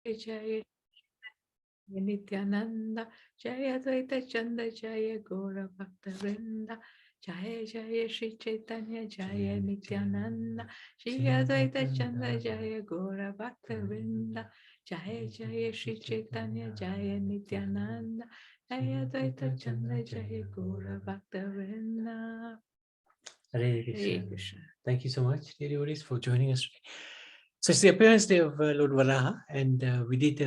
Jaya Nityananda, Jaya Dvaita Chanda, Jaya Gora Bhakta Vrinda, Jaya Jaya Shri Chaitanya, Jaya Nityananda, Shri Advaita Chanda, Jaya Gora Bhakta Vrinda, Jaya Jaya Shri Chaitanya, Jaya Nityananda, Jaya Dvaita Chanda, Jaya Gora Bhakta Vrinda. Hare Hare Krishna. Krishna. Thank you so much, dear devotees, for joining us today. So it's the appearance day of Lord Varaha, and we did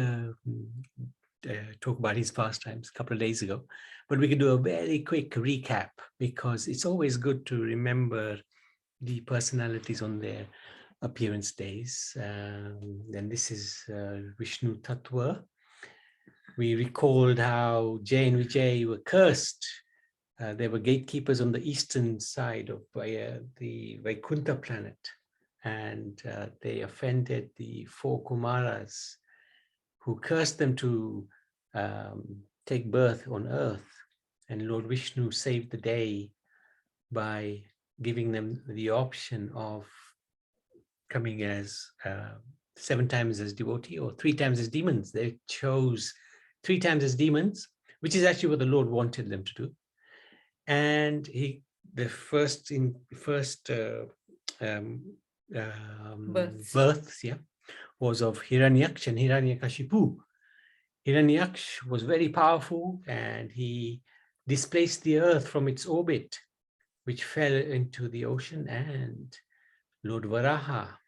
talk about his pastimes a couple of days ago, but we can do a very quick recap because it's always good to remember the personalities on their appearance days. And this is Vishnu Tattva. We recalled how Jay and Vijay were cursed. They were gatekeepers on the eastern side of the Vaikuntha planet, and they offended the four Kumaras who cursed them to take birth on earth. And Lord Vishnu saved the day by giving them the option of coming as 7 times as devotee or 3 times as demons. They chose 3 times as demons, which is actually what the Lord wanted them to do. And the first births, was of Hiranyaksh and Hiranyakashipu. Hiranyaksh was very powerful, and he displaced the earth from its orbit, which fell into the ocean. And Lord Varaha,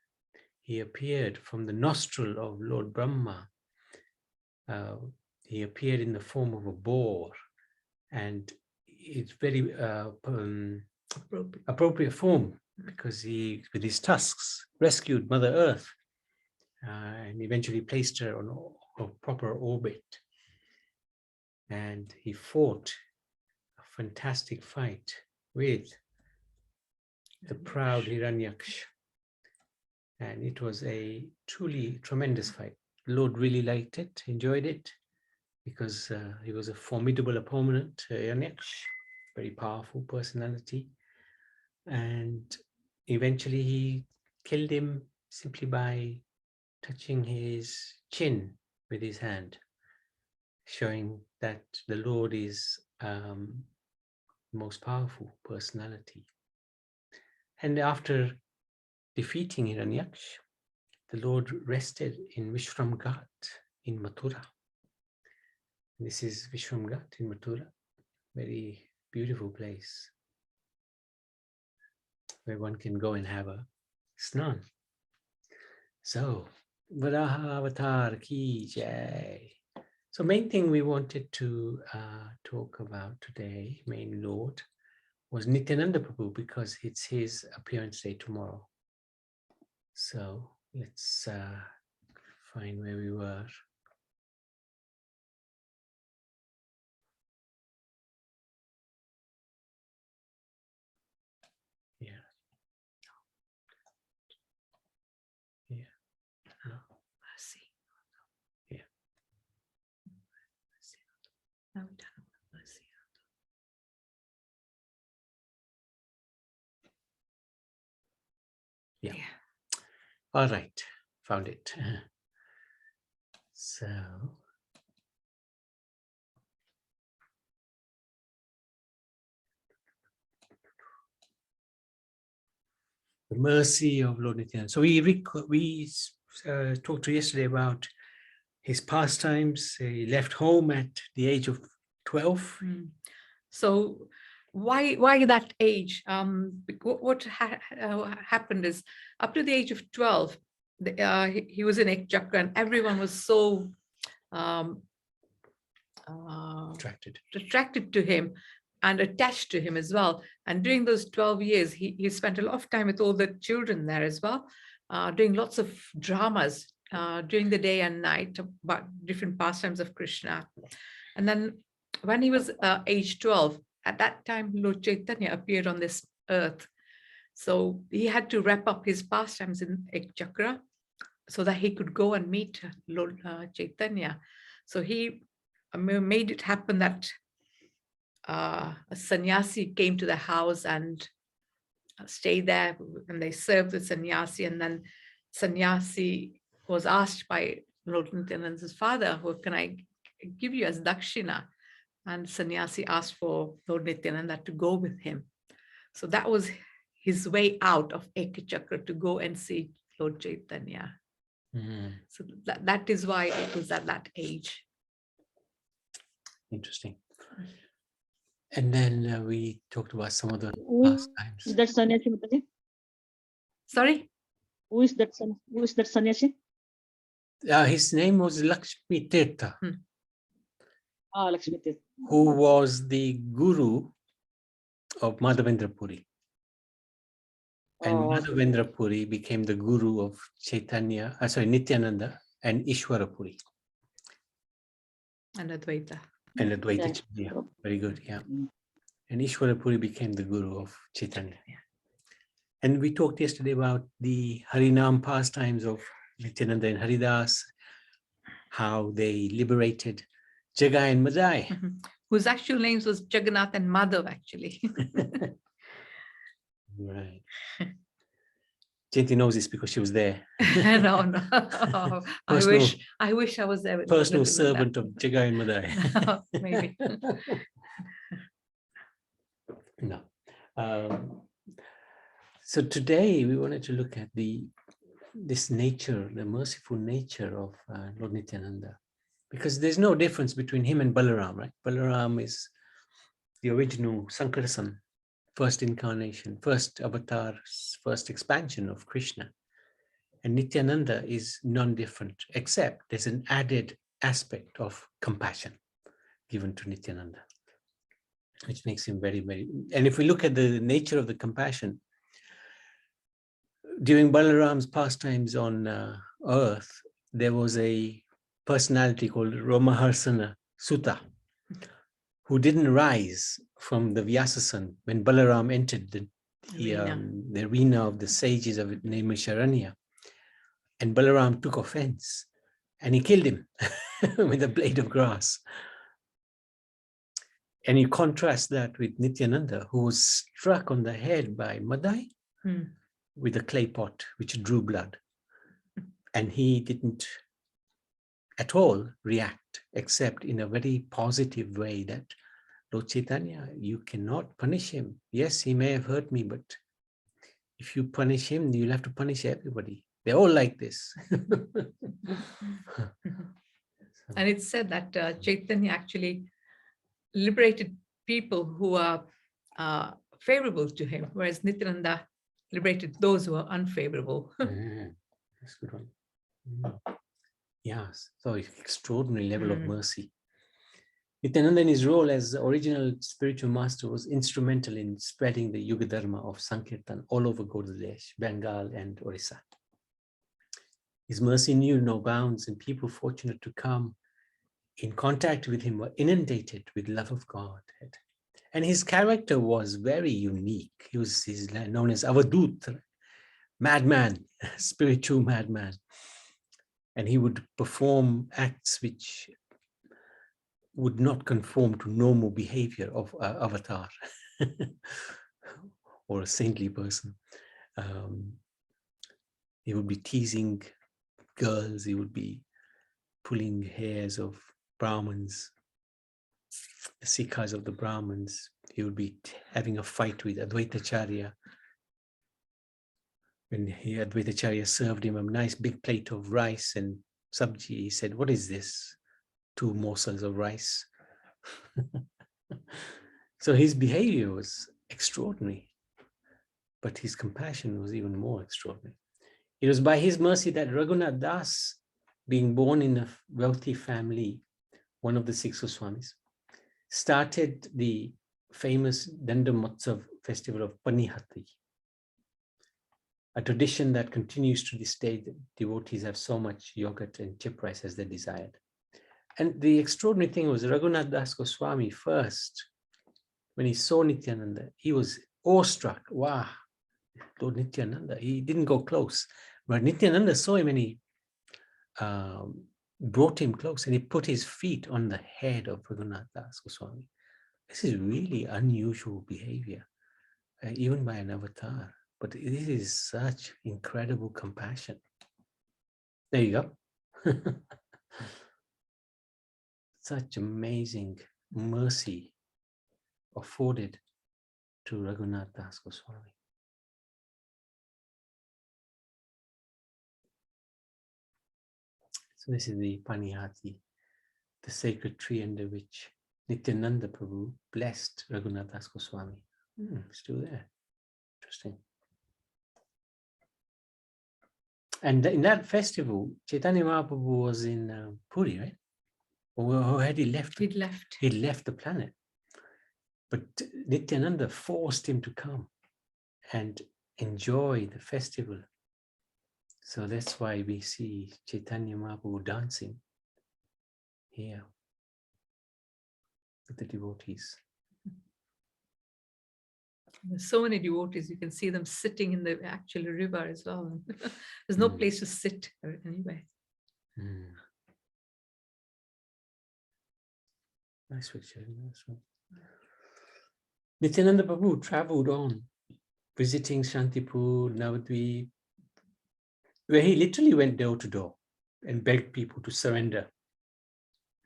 he appeared from the nostril of Lord Brahma. He appeared in the form of a boar, and it's very appropriate form because he, with his tusks, rescued Mother Earth and eventually placed her on a proper orbit. And he fought a fantastic fight with the proud Hiranyaksh. And it was a truly tremendous fight. The Lord really liked it, enjoyed it, because he was a formidable opponent, Hiranyaksh, very powerful personality. And eventually he killed him simply by touching his chin with his hand, showing that the Lord is the most powerful personality. And after defeating Hiranyaksh, the Lord rested in Vishram Ghat in Mathura. This is Vishram Ghat in Mathura, very beautiful place where one can go and have a snan. So, Varaha Avatar Ki Jai. So main thing we wanted to talk about today, main Lord, was Nityananda Prabhu, because it's his appearance day tomorrow. So let's find where we were. Yeah. Yeah. No. Yeah. Yeah. All right. Found it. So the mercy of Lord Nityananda. So we talked yesterday about his pastimes. He left home at the age of 12. So why that age? What happened is, up to the age of 12, he was in Ekchakra, and everyone was so attracted to him and attached to him as well. And during those 12 years, he spent a lot of time with all the children there as well, doing lots of dramas during the day and night about different pastimes of Krishna. And then when he was age 12, at that time, Lord Chaitanya appeared on this earth. So he had to wrap up his pastimes in Ekchakra so that he could go and meet Lord Chaitanya. So he made it happen that a sannyasi came to the house and stayed there, and they served the sannyasi. And then sannyasi was asked by Lord Nityananda's father, what can I give you as dakshina? And sannyasi asked for Lord Nityananda to go with him. So that was his way out of Ekachakra, to go and see Lord Chaitanya. So that is why it was at that age. Interesting. And then we talked about some of the Who pastimes. is that sannyasi, Mataji? Sorry? Who is that sannyasi? His name was Lakshmi Tirtha, Lakshmi Tirtha. who was the guru of Madhavendra Puri. And Madhavendra Puri became the guru of Nityananda and Ishwara Puri. And Advaita. And Advaita. Yeah, very good. Yeah. And Ishwara Puri became the guru of Chaitanya. And we talked yesterday about the Harinam pastimes of Nityananda and Haridas, how they liberated Jagai and Madai. Whose actual names was Jagannath and Madhav, actually. Right. Jayanti knows this because she was there. No. I wish I was there with personal servant of Jagai and Madai. Maybe. No. So today we wanted to look at this nature, the merciful nature of Lord Nityananda, because there's no difference between him and Balaram, right? Balaram is the original Sankarasan, first incarnation, first avatar, first expansion of Krishna. And Nityananda is non-different, except there's an added aspect of compassion given to Nityananda, which makes him very, very... And if we look at the nature of the compassion, during Balaram's pastimes on earth, there was a personality called Ramaharsana Sutta, who didn't rise from the Vyasasan when Balaram entered the arena of the sages of Naimisharanya. And Balaram took offense and he killed him with a blade of grass. And you contrast that with Nityananda, who was struck on the head by Madai with a clay pot, which drew blood. And he didn't at all react, except in a very positive way that, Lord Chaitanya, you cannot punish him. Yes, he may have hurt me, but if you punish him, you'll have to punish everybody. They're all like this. And it's said that Chaitanya actually liberated people who are favorable to him, whereas Nityananda liberated those who are unfavorable. That's a good one. Yes, so extraordinary level of mercy. Nityananda, in his role as the original spiritual master, was instrumental in spreading the Yuga Dharma of Sankirtan all over Godadesh, Bengal, and Orissa. His mercy knew no bounds, and people fortunate to come in contact with him were inundated with love of God. And his character was very unique. He's known as Avadut, madman, spiritual madman. And he would perform acts which would not conform to normal behavior of avatar or a saintly person. He would be teasing girls, he would be pulling hairs of Brahmins, the Sikhs of the Brahmins. He would be having a fight with Advaitacharya. When Advaitacharya served him a nice big plate of rice and sabji, he said, "What is this? 2 morsels of rice." So his behavior was extraordinary, but his compassion was even more extraordinary. It was by his mercy that Raghunath Das, being born in a wealthy family, one of the 6 Goswamis, started the famous Dandamotsav festival of Panihati, a tradition that continues to this day. That devotees have so much yogurt and chip rice as they desired. And the extraordinary thing was Raghunath Das Goswami first, when he saw Nityananda, he was awestruck. Wow, Lord Nityananda. He didn't go close, but Nityananda saw him and he brought him close and he put his feet on the head of Raghunath Das Goswami. This is really unusual behavior, even by an avatar. But this is such incredible compassion. There you go. Such amazing mercy afforded to Raghunath Das Goswami. So this is the Panihati, the sacred tree under which Nityananda Prabhu blessed Raghunath Das Goswami. Still there. Interesting. And in that festival, Chaitanya Mahaprabhu was in Puri, right? Or had he left? He'd left. He left the planet. But Nityananda forced him to come and enjoy the festival. So that's why we see Chaitanya Mahaprabhu dancing here with the devotees. There's so many devotees, you can see them sitting in the actual river as well. There's no place to sit anyway. Nice picture. Nityananda Prabhu traveled on, visiting Shantipur, Navadvip, where he literally went door to door and begged people to surrender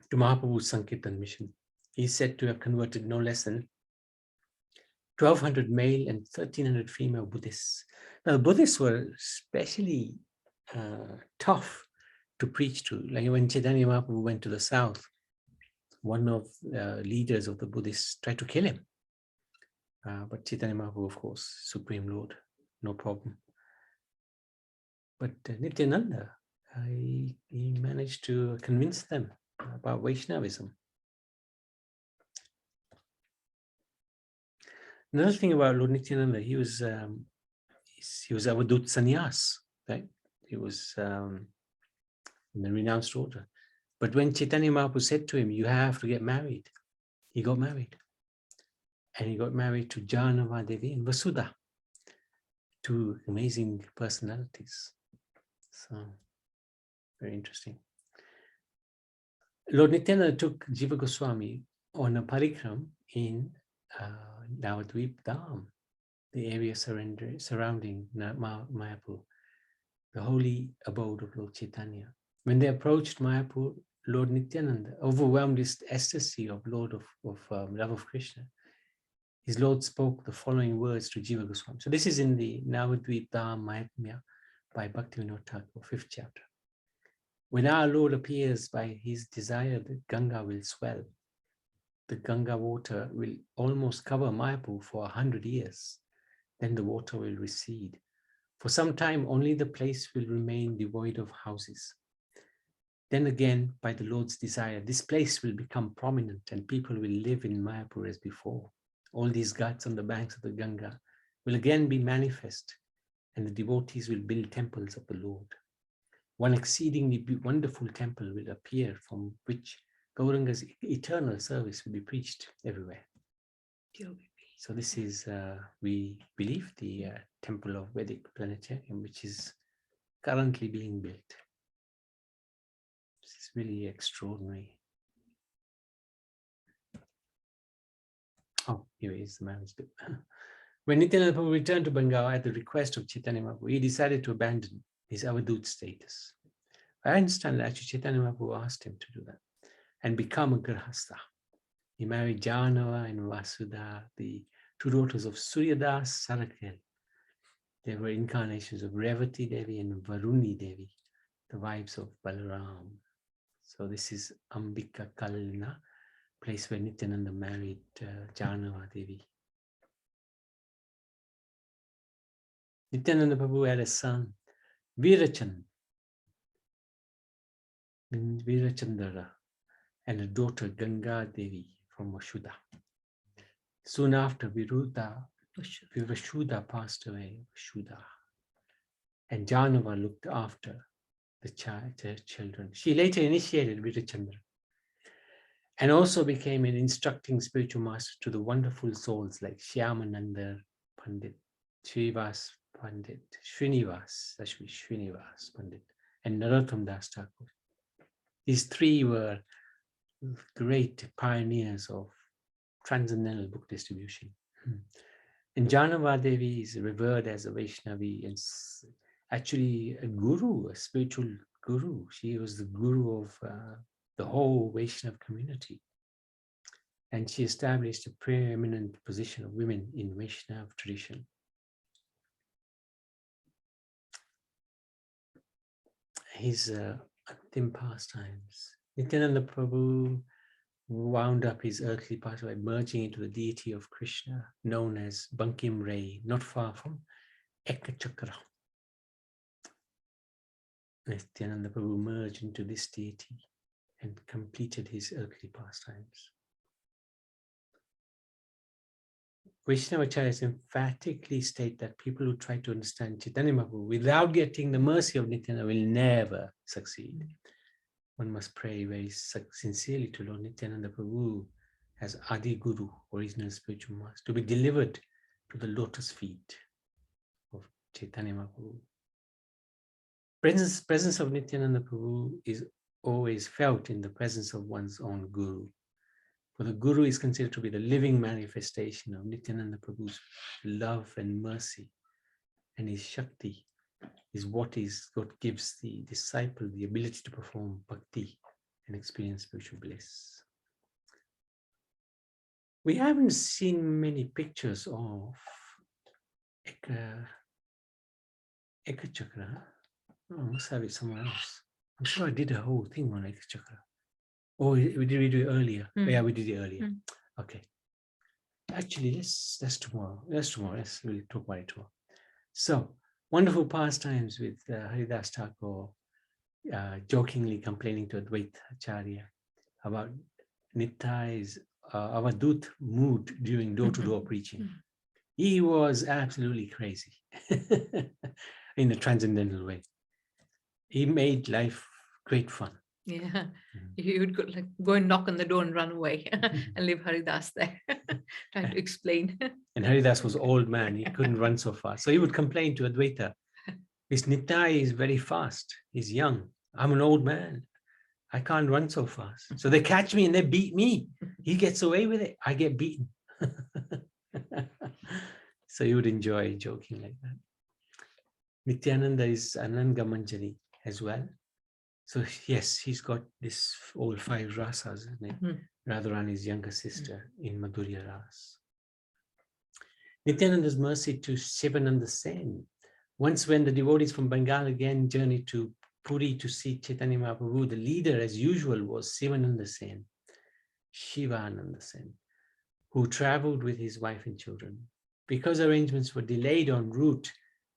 to Mahaprabhu's Sankirtan mission. He's said to have converted no less than 1,200 male and 1,300 female Buddhists. Now, the Buddhists were especially tough to preach to. Like when Chaitanya Mahaprabhu went to the south, one of the leaders of the Buddhists tried to kill him. But Chaitanya Mahaprabhu, of course, Supreme Lord, no problem. But Nityananda, he managed to convince them about Vaishnavism. Another thing about Lord Nityananda, he was Avadut Sannyas, right? He was in the renounced order. But when Chaitanya Mahaprabhu said to him, you have to get married, he got married. And he got married to Janava Devi and Vasudha, two amazing personalities. So, very interesting. Lord Nityananda took Jiva Goswami on a parikram in Navadvip Dham, the area surrounding Mayapur, the holy abode of Lord Chaitanya. When they approached Mayapur, Lord Nityananda, overwhelmed with ecstasy of love of Krishna, his Lord spoke the following words to Jiva Goswami. So this is in the Navadvip Dham Mahatmya by Bhaktivinoda Thakur, 5th chapter. When our Lord appears, by his desire, the Ganga will swell. The Ganga water will almost cover Mayapur for 100 years. Then the water will recede. For some time, only the place will remain devoid of houses. Then again, by the Lord's desire, this place will become prominent and people will live in Mayapur as before. All these ghats on the banks of the Ganga will again be manifest, and the devotees will build temples of the Lord. One exceedingly wonderful temple will appear from which Gauranga's eternal service will be preached everywhere. So this is, we believe, the temple of Vedic Planetarium, which is currently being built. This is really extraordinary. Oh, here is the marriage bit. When Nityananda Prabhu returned to Bengal at the request of Chaitanya Mahaprabhu, he decided to abandon his Avadut status. I understand that actually Chaitanya Mahaprabhu asked him to do that and become a Grahastha. He married Janava and Vasudha, the two daughters of Suryadas Sarakel. They were incarnations of Revati Devi and Varuni Devi, the wives of Balaram. So this is Ambika Kalna, place where Nityananda married Janava Devi. Nityananda Prabhu had a son, Virachandra, and a daughter, Ganga Devi from Vasudha. Soon after, Virashuddha passed away, and Janava looked after the children. She later initiated Virachandra and also became an instructing spiritual master to the wonderful souls like Shyamananda Pandit, Srinivas Pandit, Srinivas Pandit, and Narottam Das Thakur. These three were great pioneers of transcendental book distribution. And Janava Devi is revered as a Vaishnavi and actually a guru, a spiritual guru. She was the guru of the whole Vaishnav community. And she established a preeminent position of women in Vaishnav tradition. His Antim pastimes. Nityananda Prabhu wound up his earthly past by merging into the deity of Krishna, known as Bankim Ray, not far from Ekachakra. Nityananda Prabhu merged into this deity and completed his earthly pastimes. Vaishnavacharyas emphatically state that people who try to understand Chaitanya Mahaprabhu without getting the mercy of Nityananda will never succeed. One must pray very sincerely to Lord Nityananda Prabhu as Adi Guru, original spiritual master, to be delivered to the lotus feet of Chaitanya Mahaprabhu. Presence of Nityananda Prabhu is always felt in the presence of one's own Guru. For the Guru is considered to be the living manifestation of Nityananda Prabhu's love and mercy, and his Shakti is what gives the disciple the ability to perform bhakti and experience spiritual bliss. We haven't seen many pictures of Ekachakra. Oh, I must have it somewhere else. I'm sure I did a whole thing on Ekachakra. Oh, we did it earlier. Yeah, we did it earlier. Okay. Actually, that's tomorrow. That's tomorrow. We'll talk about it tomorrow. So, wonderful pastimes with Haridas Thakur jokingly complaining to Advaita Acharya about Nitai's avadut mood during door-to-door preaching. He was absolutely crazy in a transcendental way. He made life great fun. Yeah, he would go and knock on the door and run away and leave Haridas there, trying to explain. And Haridas was old man, he couldn't run so fast. So he would complain to Advaita, this Nitai is very fast, he's young. I'm an old man, I can't run so fast. So they catch me and they beat me. He gets away with it, I get beaten. So he would enjoy joking like that. Nityananda is Ananga Manjari as well. So yes, he's got this all 5 rasas, isn't it? Radharani's younger sister in Madhurya Ras. Nityananda's mercy to Shivananda Sen. Once when the devotees from Bengal again journeyed to Puri to see Chaitanya Mahaprabhu, the leader as usual was Shivananda Sen, Shivananda Sen, who traveled with his wife and children. Because arrangements were delayed en route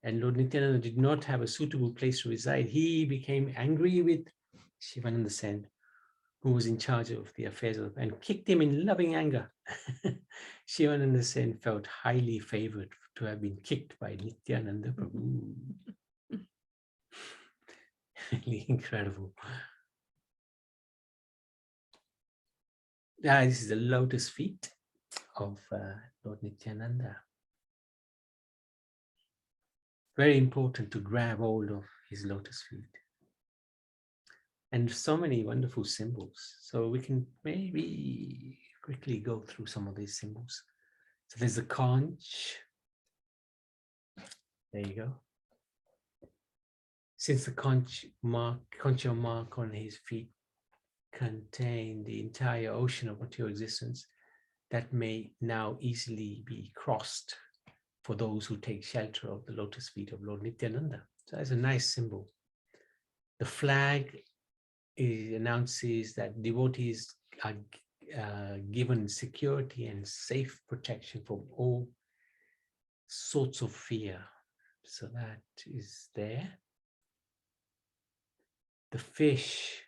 and Lord Nityananda did not have a suitable place to reside, he became angry with Shivananda Sen, who was in charge of the affairs of, and kicked him in loving anger. Shivananda Sen felt highly favored to have been kicked by Nityananda Prabhu. Really incredible. This is the lotus feet of Lord Nityananda. Very important to grab hold of his lotus feet. And so many wonderful symbols. So we can maybe quickly go through some of these symbols. So there's the conch. There you go. Since the conch mark on his feet contain the entire ocean of material existence, that may now easily be crossed for those who take shelter of the lotus feet of Lord Nityananda. So that's a nice symbol. The flag announces that devotees are given security and safe protection from all sorts of fear. So that is there. The fish,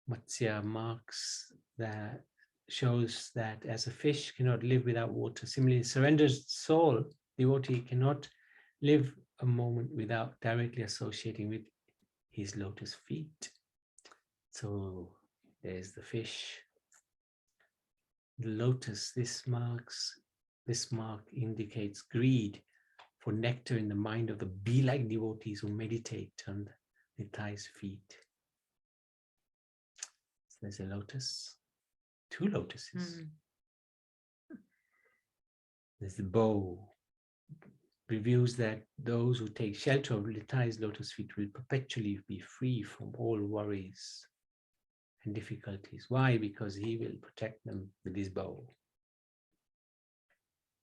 Matsya, marks that, shows that as a fish cannot live without water. Similarly, surrendered soul, devotee cannot live a moment without directly associating with his lotus feet. So there's the fish. The lotus, this mark indicates greed for nectar in the mind of the bee-like devotees who meditate on the Nitai's feet. So there's a lotus, 2 lotuses. There's the bow reviews that those who take shelter of Nitai's lotus feet will perpetually be free from all worries and difficulties. Why? Because he will protect them with his bow.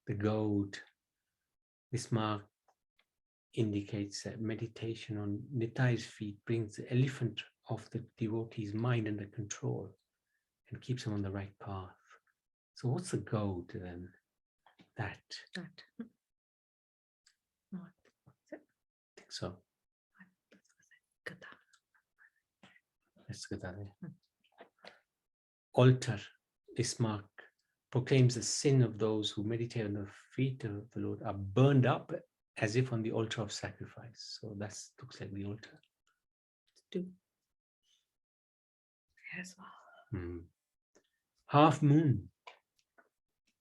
The goat, this mark indicates that meditation on Nitai's feet brings the elephant of the devotee's mind under control and keeps him on the right path. So what's the goat then? That. What? I think so. Let's go that way. Altar, this mark proclaims the sin of those who meditate on the feet of the Lord are burned up as if on the altar of sacrifice. So that looks like the altar. Yes. Half moon.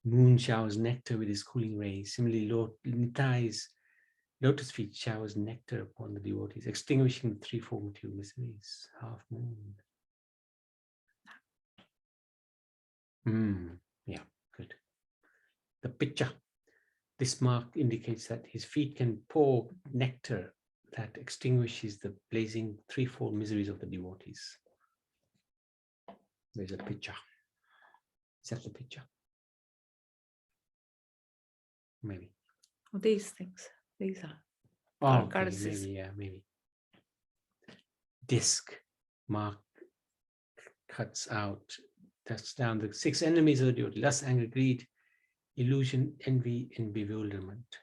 Moon showers nectar with his cooling rays. Similarly, Lord Nitai's lotus feet showers nectar upon the devotees, extinguishing the three formative miseries. Half moon. Yeah, good. The picture. This mark indicates that his feet can pour nectar that extinguishes the blazing threefold miseries of the devotees. There's a picture. Is that the picture? Maybe. These things. These are. Oh, okay, goddesses. maybe, yeah, maybe. Disc mark cuts out, that's down the 6 enemies of the devotee: lust, anger, greed, illusion, envy, and bewilderment.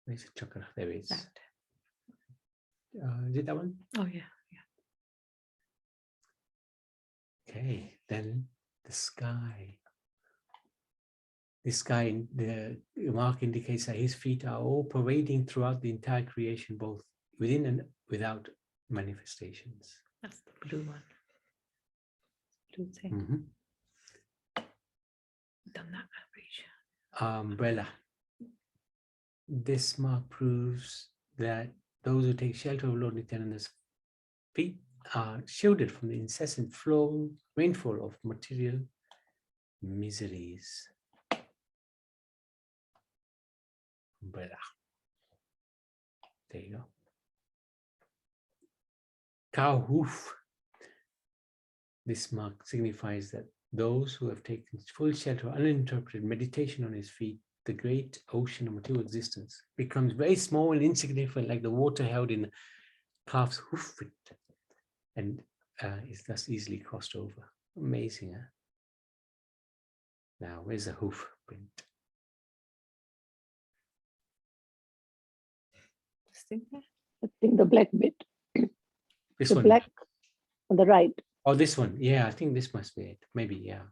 Where's the chakra? There it is. That. Is it that one? Oh, yeah. Okay, then the sky. This sky, the mark indicates that his feet are all pervading throughout the entire creation, both within and without manifestations. That's the blue one. Blue thing. Done that average. Umbrella. This mark proves that those who take shelter of Lord Nityananda's feet are shielded from the incessant rainfall of material miseries. Umbrella. There you go. Cow hoof. This mark signifies that those who have taken full shelter of uninterpreted meditation on his feet, the great ocean of material existence becomes very small and insignificant, like the water held in the calf's hoof print, and is thus easily crossed over. Amazing, huh? Now, where's the hoof print? I think the black bit. This The one. black on the right. Oh, this one. Yeah, I think this must be it. Maybe, yeah.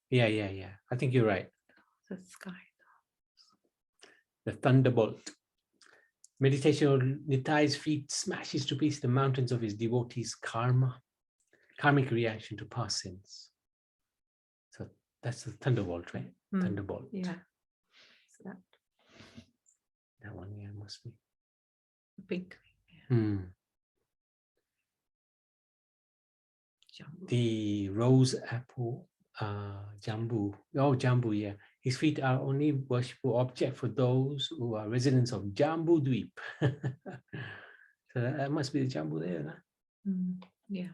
Yeah. I think you're right. The sky. The thunderbolt. Meditation on Nitai's feet smashes to pieces the mountains of his devotees' karmic reaction to past sins. So that's the thunderbolt, right? Thunderbolt. Yeah. So That one, yeah, must be. pink. Jambu. The rose apple, Jambu. Oh, Jambu, yeah. His feet are only worshipful object for those who are residents of Jambu Dweep. So that must be the Jambu there, huh? Yeah.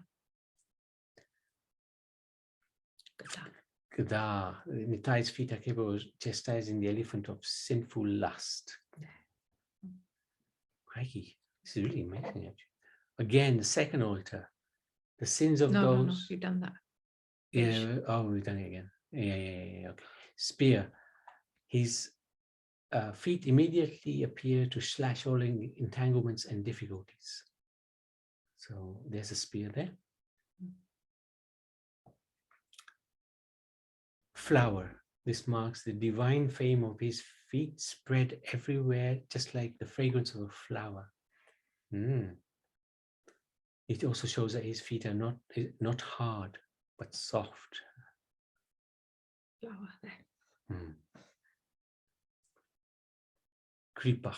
Gada. Nitai's feet are capable of chastising the elephant of sinful lust. Crikey, this is really amazing, actually. Again, the second altar. The sins of those. No, you've done that. Yeah. Oh, we've done it again. Yeah. Okay. Spear. His feet immediately appear to slash all entanglements and difficulties. So there's a spear there. Flower. This marks the divine fame of his feet spread everywhere, just like the fragrance of a flower. It also shows that his feet are not hard, but soft. Flower there. Kripa.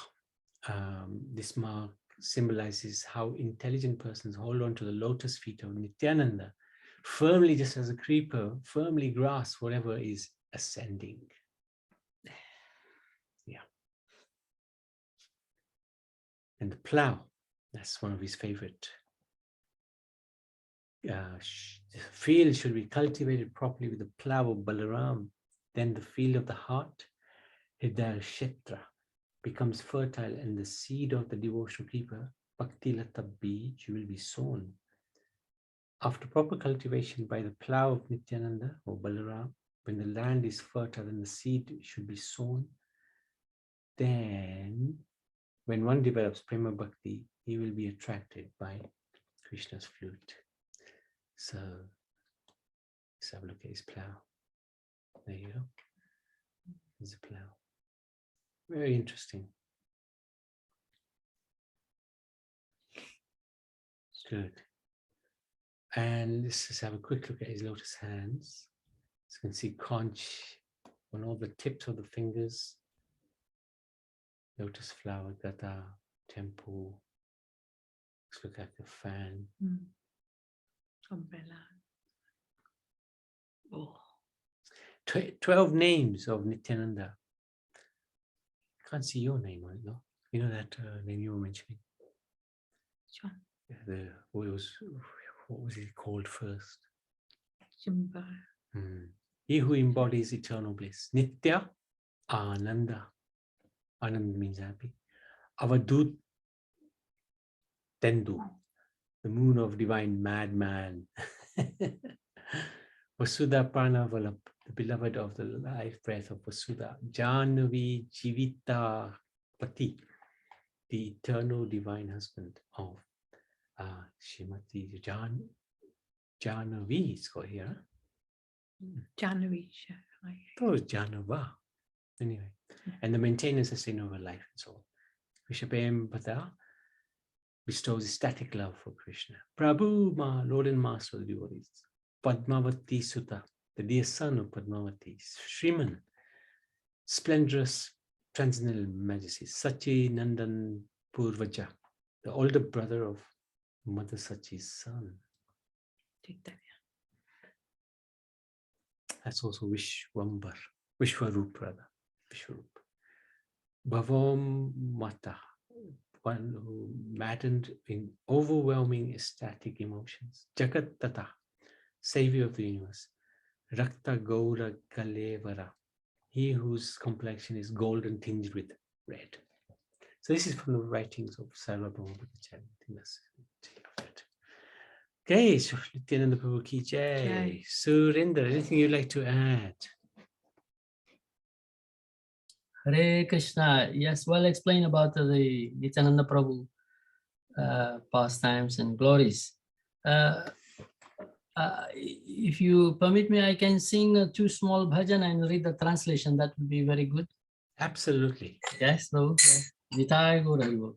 This mark symbolizes how intelligent persons hold on to the lotus feet of Nityananda, firmly, just as a creeper firmly grasps whatever is ascending. And the plow, that's one of his favorite. The field should be cultivated properly with the plow of Balaram. Then the field of the heart, Hridaya Kshetra, becomes fertile, and the seed of the devotional keeper, Bhakti Lata Bij, will be sown. After proper cultivation by the plow of Nityananda or Balaram, when the land is fertile and the seed should be sown, then when one develops Prema Bhakti, he will be attracted by Krishna's flute. So let's have a look at his plow. There you go. There's a plow. Very interesting. Good. And let's just have a quick look at his lotus hands. As you can see, conch on all the tips of the fingers. Lotus flower, gada, temple. Looks like a fan. Umbrella. Oh. 12 names of Nityananda. Can't see your name on it, no? You know that name you were mentioning? Sure. What was it called first? Jimba. He who embodies eternal bliss. Nitya Ananda. Anand means happy. Avadut Tendu, the moon of divine madman. Vasudha Pranavalap, the beloved of the life breath of Vasudha. Janavi Jivita Pati, the eternal divine husband of Shrimati Janavi is called here. January. That was Janava. Anyway, and the maintainer, sustainer of life and soul. Vishapayam Pata bestows ecstatic love for Krishna. Prabhu, Lord and Master of the devotees. Padmavati Sutta, the dear son of Padmavati. Shriman, splendorous transcendental majesty. Sachi Nandan Purvaja, the older brother of Mother Sachi's son. That's also Vishwambar, Vishwarup rather. Vishwarup. Bhavam Mata, one who maddened in overwhelming ecstatic emotions. Jagat Tata, savior of the universe. Rakta Gaura Kalevara, he whose complexion is golden tinged with red. So this is from the writings of Sarvabhauma Bhattacharya. I think that's it. Okay, so Nityananda Prabhu ki jai. Surinder, anything you'd like to add? Hare Krishna. Yes, well explained about the Nityananda Prabhu pastimes and glories. If you permit me, I can sing 2 small bhajan and read the translation. That would be very good. Absolutely. Yes, no. Nitai Gaura.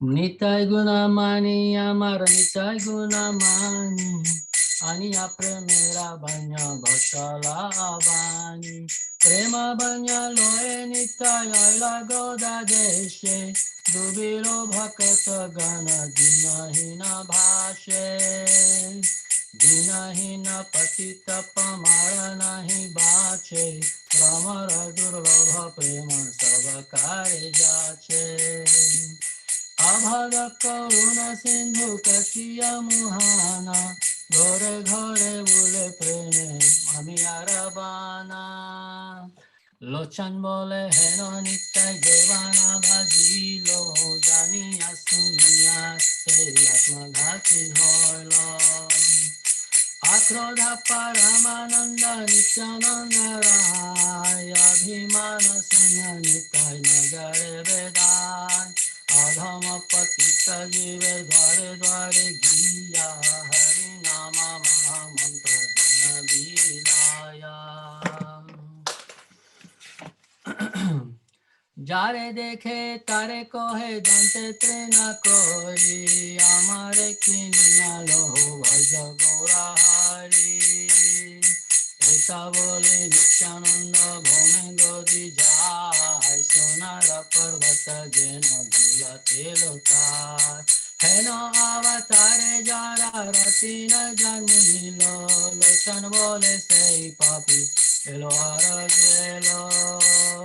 Nitai Gunamani Amar Nitai Gunamani Aniya Premera Banya Bhatala Bani Prema Banya Loe Nitai Aila Goda Deshe Dubiro Bhakata Gana Dina Hina Bhashe Dina Hina Patita Pamara Nahi Bache Brahmara Durlabha Prema Savakare Jache Abhaga Karuna Sindhu Katiya Muhana Ghore Ghore Bule Preme Mami Arabana Lochan Bole Heno Nitai Devana Bhajilo Janiya Suniya Se Atma Ghati Hoilo Akrodha Paramananda Nityananda Raya Bhimana Sunya Nitai Nagare Vedai Adhama Patita Jive Dware Dware Giya Hari Nama Maha Mantra Dina Vilaya Jare dekhe tare kohe dante trena kori amare kiniya loho bhaja gora hari eta bole Nityananda bhome godi jai sonara parvata jena dhula telotai Heno avatare jara ratina janilo lochan bole sei papi elo aragelo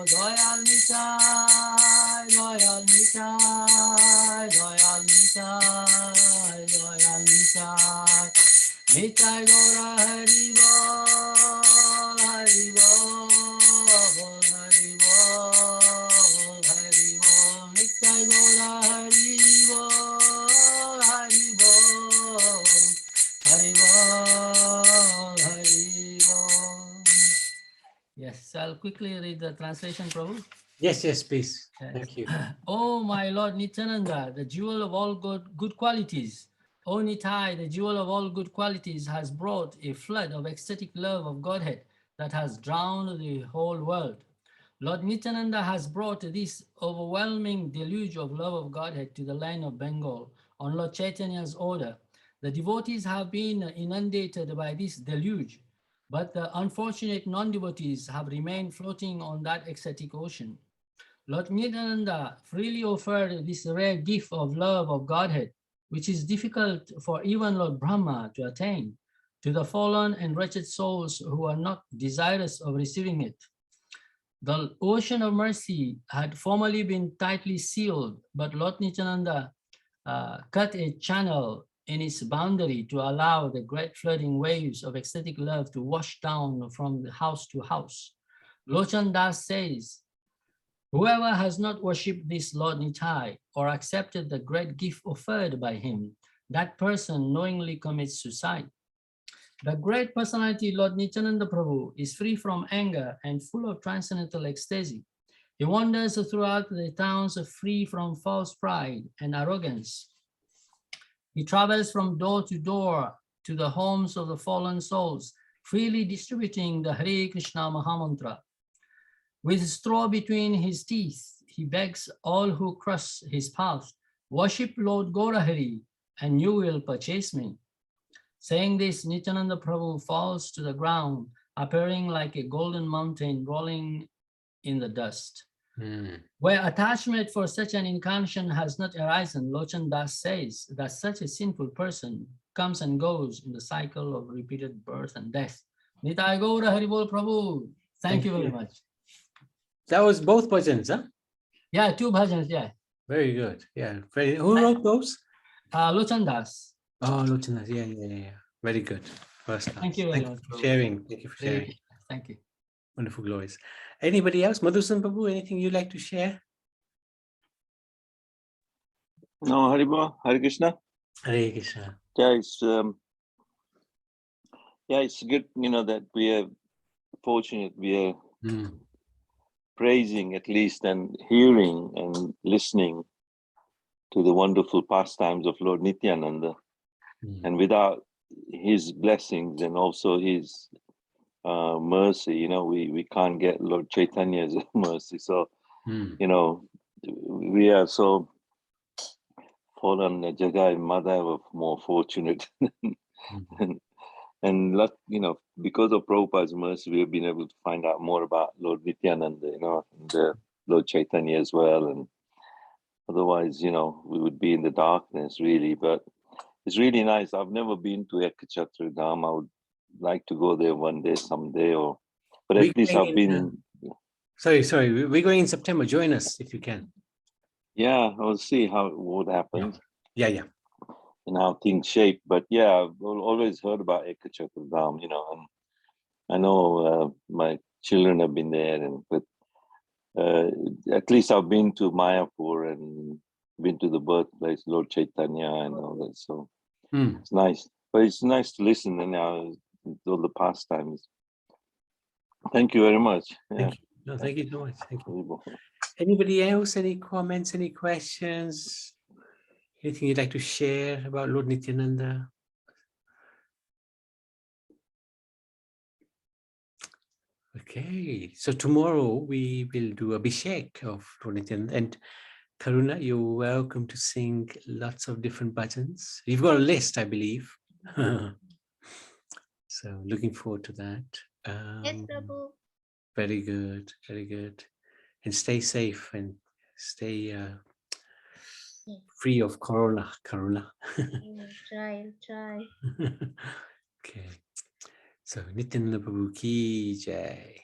doyal nitai doyal nitai doyal nitai doyal nitai nitai gora haribo haribo haribo haribo nitai gora haribo haribo haribo haribo. Yes, I'll quickly read the translation, Prabhu. Yes, yes, please. Yes. Thank you. Oh, my Lord Nityananda, the jewel of all good qualities. O Nitai, the jewel of all good qualities, has brought a flood of ecstatic love of Godhead that has drowned the whole world. Lord Nityananda has brought this overwhelming deluge of love of Godhead to the land of Bengal on Lord Chaitanya's order. The devotees have been inundated by this deluge, but the unfortunate non-devotees have remained floating on that ecstatic ocean. Lord Nityananda freely offered this rare gift of love of Godhead, which is difficult for even Lord Brahma to attain, to the fallen and wretched souls who are not desirous of receiving it. The ocean of mercy had formerly been tightly sealed, but Lord Nityananda cut a channel in its boundary to allow the great flooding waves of ecstatic love to wash down from the house to house. Lochan Das says, whoever has not worshipped this Lord Nitai or accepted the great gift offered by him, that person knowingly commits suicide. The great personality, Lord Nityananda Prabhu, is free from anger and full of transcendental ecstasy. He wanders throughout the towns free from false pride and arrogance. He travels from door to the homes of the fallen souls, freely distributing the Hare Krishna Mahamantra. With straw between his teeth, he begs all who cross his path, worship Lord Gaurahari and you will purchase me. Saying this, Nityananda Prabhu falls to the ground, appearing like a golden mountain rolling in the dust. Where attachment for such an incarnation has not arisen, Lochan Das says that such a sinful person comes and goes in the cycle of repeated birth and death. Nitai Gaura Haribol Prabhu, thank you very much. That was both bhajans, huh? Yeah, 2 bhajans, yeah. Very good. Yeah. Who wrote those? Lochan Das. Oh, Lochana. Yeah. Very good. First class. Thank you very much, for Prabhu. sharing. Thank you for Hare sharing. Krishna. Thank you. Wonderful glories. Anybody else? Madhusan Prabhu, anything you'd like to share? No, Hare Krishna. Hare Krishna. Yeah, it's good, that we are fortunate. We are praising at least and hearing and listening to the wonderful pastimes of Lord Nityananda. And without his blessings and also his mercy, we can't get Lord Chaitanya's mercy. So, we are so fallen Jagai Mother of more fortunate. And because of Prabhupada's mercy, we have been able to find out more about Lord Nityananda, and Lord Chaitanya as well. And otherwise, we would be in the darkness, really. But it's really nice. I've never been to Ekachatra Dham. I would like to go there one day, someday, but at least I've been. Sorry. We're going in September. Join us if you can. Yeah, I'll see what happens. Yeah. And how things shape. But yeah, I've always heard about Ekachatra Dham, and I know my children have been there, but at least I've been to Mayapur and been to the birthplace, Lord Chaitanya and all that. So it's nice. But it's nice to listen and all the pastimes. Thank you very much. Yeah. Thank you. No, thank you so much. Thank you. Anybody else? Any comments? Any questions? Anything you'd like to share about Lord Nityananda? Okay, so tomorrow we will do a Abhishek of Lord Nityananda. And Karuna, you're welcome to sing lots of different bhajans. You've got a list, I believe. So looking forward to that. Yes, Prabhu. Very good, very good. And stay safe and stay Yes. free of corona. Try. Okay. So Nityananda Prabhu ki jai.